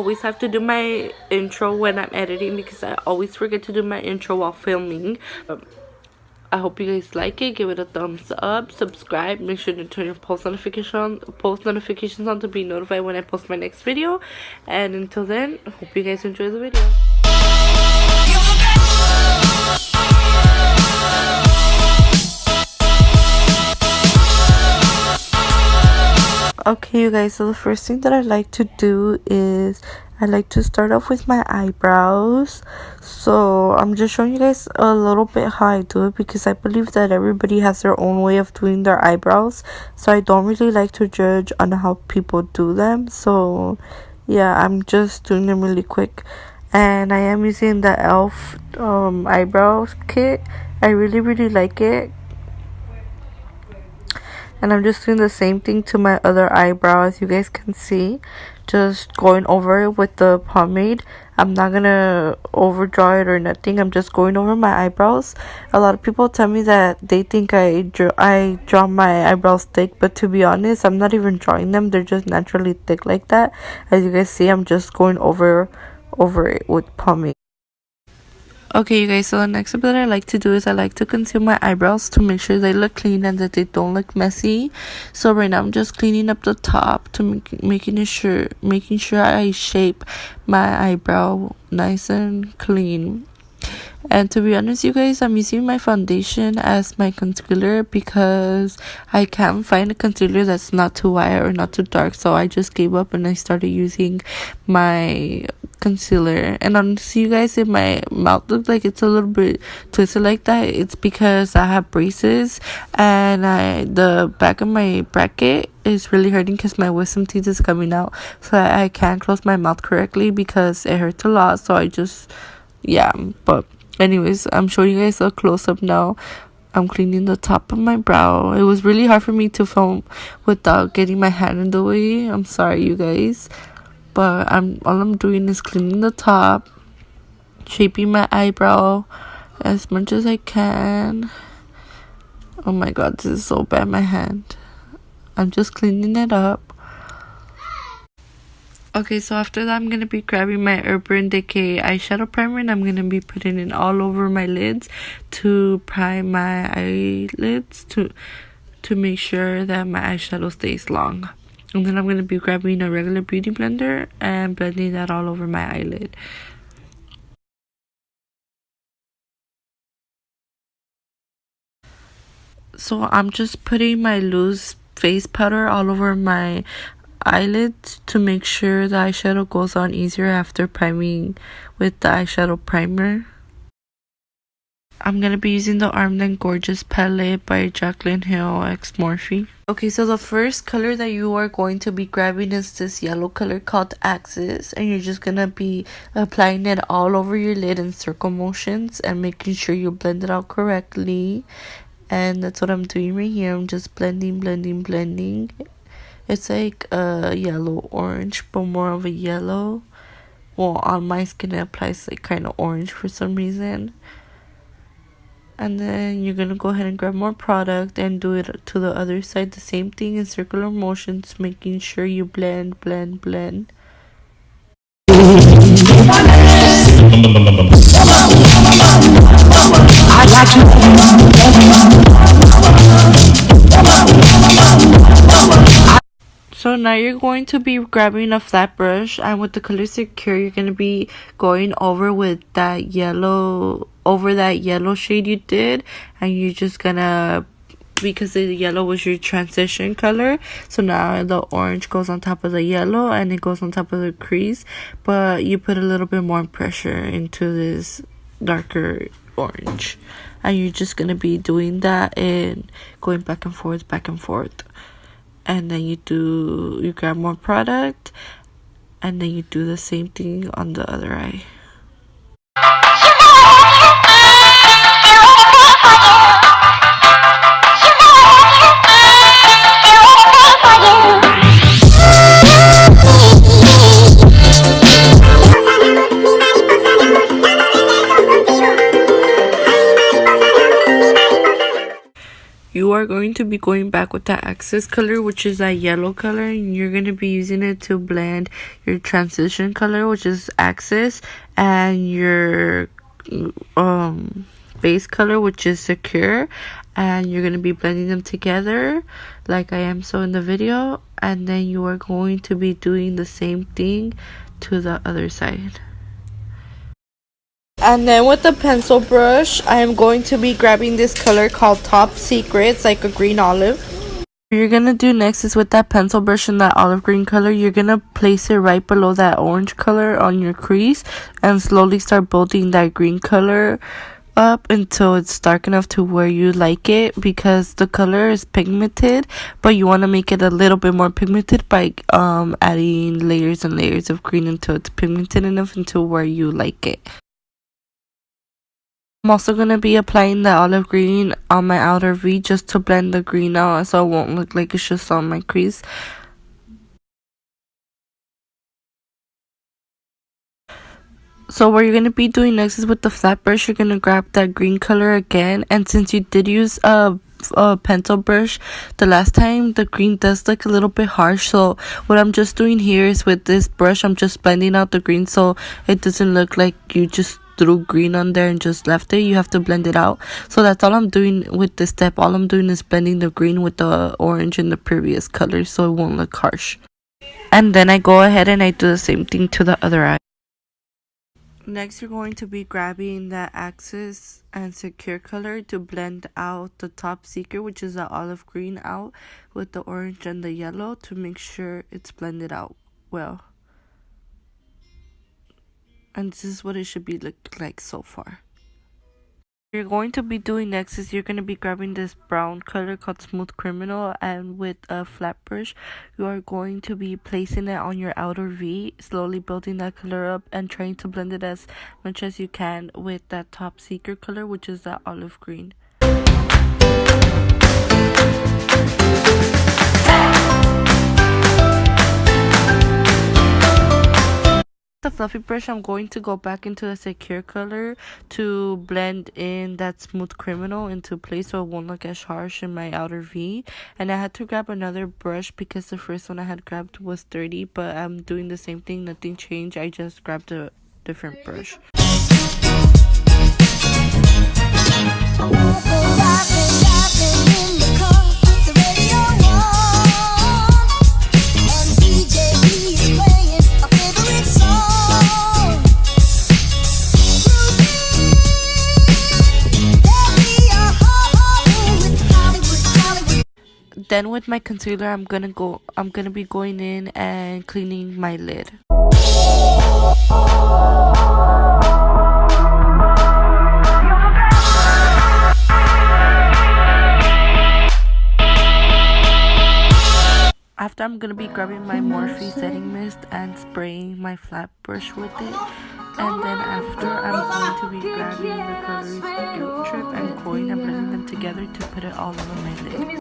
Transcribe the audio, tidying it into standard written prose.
always have to do my intro when I'm editing because I always forget to do my intro while filming. I hope you guys like it. Give it a thumbs up, subscribe, make sure to turn your post notifications on to be notified when I post my next video. And until then, I hope you guys enjoy the video. Okay, you guys, so the first thing that I like to do is I like to start off with my eyebrows. So I'm just showing you guys a little bit how I do it because I believe that everybody has their own way of doing their eyebrows. So I don't really like to judge on how people do them. So yeah, I'm just doing them really quick. And I am using the e.l.f. eyebrows kit. I really like it. And I'm just doing the same thing to my other eyebrow, as you guys can see. Just going over it with the pomade. I'm not gonna overdraw it or nothing. I'm just going over my eyebrows. A lot of people tell me that they think I draw my eyebrows thick, but to be honest, I'm not even drawing them. They're just naturally thick like that. As you guys see, I'm just going over it with pomade. Okay, you guys, so the next step that I like to do is I like to conceal my eyebrows to make sure they look clean and that they don't look messy. So right now I'm just cleaning up the top to making sure I shape my eyebrow nice and clean. And to be honest, you guys, I'm using my foundation as my concealer because I can't find a concealer that's not too white or not too dark. So I just gave up and I started using my concealer. And honestly, you guys, if my mouth looks like it's a little bit twisted like that, it's because I have braces and the back of my bracket is really hurting because my wisdom teeth is coming out. So I can't close my mouth correctly because it hurts a lot. So I just, yeah, but anyways, I'm showing you guys a close-up now. I'm cleaning the top of my brow. It was really hard for me to film without getting my hand in the way. I'm sorry, you guys. But all I'm doing is cleaning the top, shaping my eyebrow as much as I can. Oh my god, this is so bad, my hand. I'm just cleaning it up. Okay, so after that, I'm going to be grabbing my Urban Decay eyeshadow primer and I'm going to be putting it all over my lids to prime my eyelids to make sure that my eyeshadow stays long. And then I'm going to be grabbing a regular beauty blender and blending that all over my eyelid. So I'm just putting my loose face powder all over my eyelids to make sure the eyeshadow goes on easier after priming with the eyeshadow primer. I'm going to be using the Armed and Gorgeous palette by Jaclyn x MORPHE. Okay, so the first color that you are going to be grabbing is this yellow color called Axis. And you're just going to be applying it all over your lid in circle motions and making sure you blend it out correctly. And that's what I'm doing right here. I'm just blending. It's like a yellow-orange, but more of a yellow. Well, on my skin it applies like kind of orange for some reason. And then you're going to go ahead and grab more product and do it to the other side. The same thing in circular motions, making sure you blend. So now you're going to be grabbing a flat brush, and with the color Secure, you're going to be going over with that yellow, shade you did, and you're just gonna, because the yellow was your transition color, so now the orange goes on top of the yellow and it goes on top of the crease, but you put a little bit more pressure into this darker orange, and you're just gonna be doing that and going back and forth. And then you grab more product, and then you do the same thing on the other eye. You are going to be going back with that access color, which is that yellow color, and you're going to be using it to blend your transition color, which is access, and your base color, which is secure, and you're going to be blending them together like I am so in the video, and then you are going to be doing the same thing to the other side. And then with the pencil brush, I am going to be grabbing this color called Top Secret. It's like a green olive. What you're gonna do next is with that pencil brush in that olive green color, you're gonna place it right below that orange color on your crease and slowly start building that green color up until it's dark enough to where you like it, because the color is pigmented, but you want to make it a little bit more pigmented by adding layers and layers of green until it's pigmented enough until where you like it. I'm also going to be applying the olive green on my outer V just to blend the green out so it won't look like it's just on my crease. So what you're going to be doing next is with the flat brush, you're going to grab that green color again, and since you did use a pencil brush the last time, the green does look a little bit harsh, so what I'm just doing here is with this brush I'm just blending out the green so it doesn't look like you just threw green on there and just left it. You have to blend it out. So that's all I'm doing with this step. All I'm doing is blending the green with the orange in the previous color so it won't look harsh. And then I go ahead and I do the same thing to the other eye. Next, you're going to be grabbing the access and secure color to blend out the Top Secret, which is the olive green, out with the orange and the yellow to make sure it's blended out well. And this is what it should be look like so far. What you're going to be doing next is you're going to be grabbing this brown color called Smooth Criminal, and with a flat brush you are going to be placing it on your outer V, slowly building that color up and trying to blend it as much as you can with that Top Secret color, which is that olive green. The fluffy brush, I'm going to go back into the secure color to blend in that Smooth Criminal into place so it won't look as harsh in my outer V. And I had to grab another brush because the first one I had grabbed was dirty, but I'm doing the same thing, nothing changed, I just grabbed a different brush. Then with my concealer, I'm gonna be going in and cleaning my lid. After, I'm gonna be grabbing my Morphe setting mist and spraying my flat brush with it. And then after, I'm going to be grabbing the colors Guilt Trip and Coin and blending them together to put it all over my lid.